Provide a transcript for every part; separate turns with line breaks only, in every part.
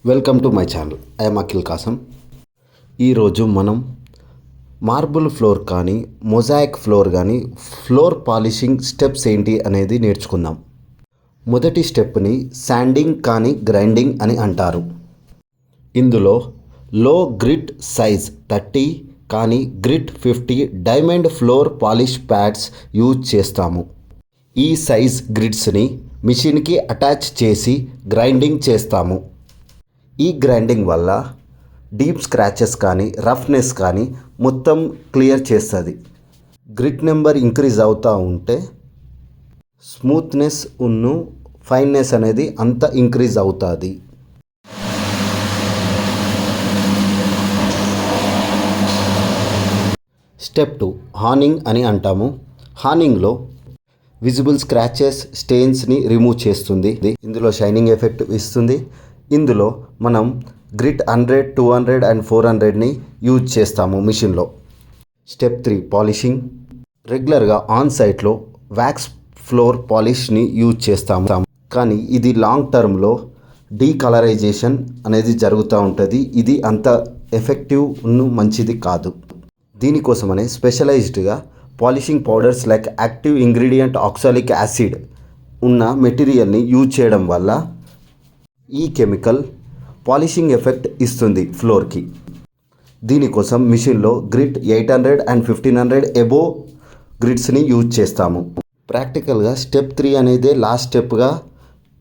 Welcome to my channel. I'm Akhil Kasam. ఈరోజు మనం marble floor కానీ మొజాయిక్ ఫ్లోర్ కానీ ఫ్లోర్ పాలిషింగ్ స్టెప్స్ ఏంటి అనేది నేర్చుకుందాం. మొదటి స్టెప్ని శాండింగ్ కానీ గ్రైండింగ్ అని అంటారు. ఇందులో లో గ్రిట్ సైజ్ 30 కానీ grit 50 diamond floor polish pads use చేస్తాము. ఈ సైజ్ గ్రిడ్స్ని మిషన్కి అటాచ్ చేసి గ్రైండింగ్ చేస్తాము. ఈ గ్రైండింగ్ వల్ల డీప్ స్క్రాచెస్ కానీ రఫ్నెస్ కానీ మొత్తం క్లియర్ చేస్తుంది. గ్రిట్ నెంబర్ ఇంక్రీజ్ అవుతూ ఉంటే స్మూత్నెస్ ఉన్ను ఫైన్నెస్ అనేది అంత ఇంక్రీజ్ అవుతుంది. స్టెప్ 2 హార్నింగ్ అని అంటాము. హార్నింగ్లో విజిబుల్ స్క్రాచెస్ స్టెయిన్స్ని రిమూవ్ చేస్తుంది. ఇందులో షైనింగ్ ఎఫెక్ట్ ఇస్తుంది. ఇందులో మనం గ్రిట్ 100, 200 అండ్ 400ని యూజ్ చేస్తాము మిషన్లో. Step 3 polishing. రెగ్యులర్గా ఆన్ సైట్లో వ్యాక్స్ ఫ్లోర్ పాలిష్ని యూజ్ చేస్తాము. కానీ ఇది లాంగ్ టర్మ్లో డీకలరైజేషన్ అనేది జరుగుతూ ఉంటుంది. ఇది అంత ఎఫెక్టివ్ మంచిది కాదు. దీనికోసమనే స్పెషలైజ్డ్గా polishing powders like active ingredient oxalic acid ఉన్న మెటీరియల్ని యూజ్ చేయడం వల్ల ఈ కెమికల్ పాలిషింగ్ ఎఫెక్ట్ ఇస్తుంది ఫ్లోర్కి. దీనికోసం మిషన్లో గ్రిట్ 800 అండ్ 1500 ఎబోవ్ గ్రిడ్స్ని యూజ్ చేస్తాము. ప్రాక్టికల్గా స్టెప్ 3 అనేది లాస్ట్ స్టెప్గా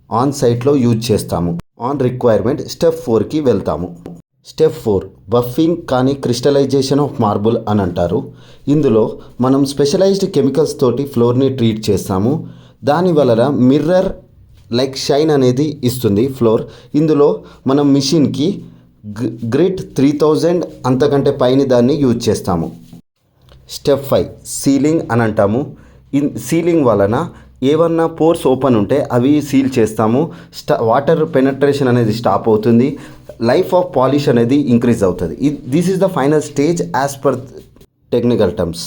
ఆన్ సైట్లో యూజ్ చేస్తాము. ఆన్ రిక్వైర్మెంట్ స్టెప్ 4కి వెళ్తాము. స్టెప్ 4 బఫింగ్ కానీ క్రిస్టలైజేషన్ ఆఫ్ మార్బుల్ అని అంటారు. ఇందులో మనం స్పెషలైజ్డ్ కెమికల్స్ తోటి ఫ్లోర్ని ట్రీట్ చేస్తాము. దాని వలన మిర్రర్ లైక్ షైన్ అనేది ఇస్తుంది ఫ్లోర్. ఇందులో మనం మిషన్కి గ్రిట్ 3000 అంతకంటే పైన దాన్ని యూజ్ చేస్తాము. స్టెప్ 5 సీలింగ్ అని అంటాము. సీలింగ్ వలన ఏమన్నా పోర్స్ ఓపెన్ ఉంటే అవి సీల్ చేస్తాము. వాటర్ పెనట్రేషన్ అనేది స్టాప్ అవుతుంది. లైఫ్ ఆఫ్ పాలిష్ అనేది ఇంక్రీజ్ అవుతుంది. This is the final stage as per technical terms.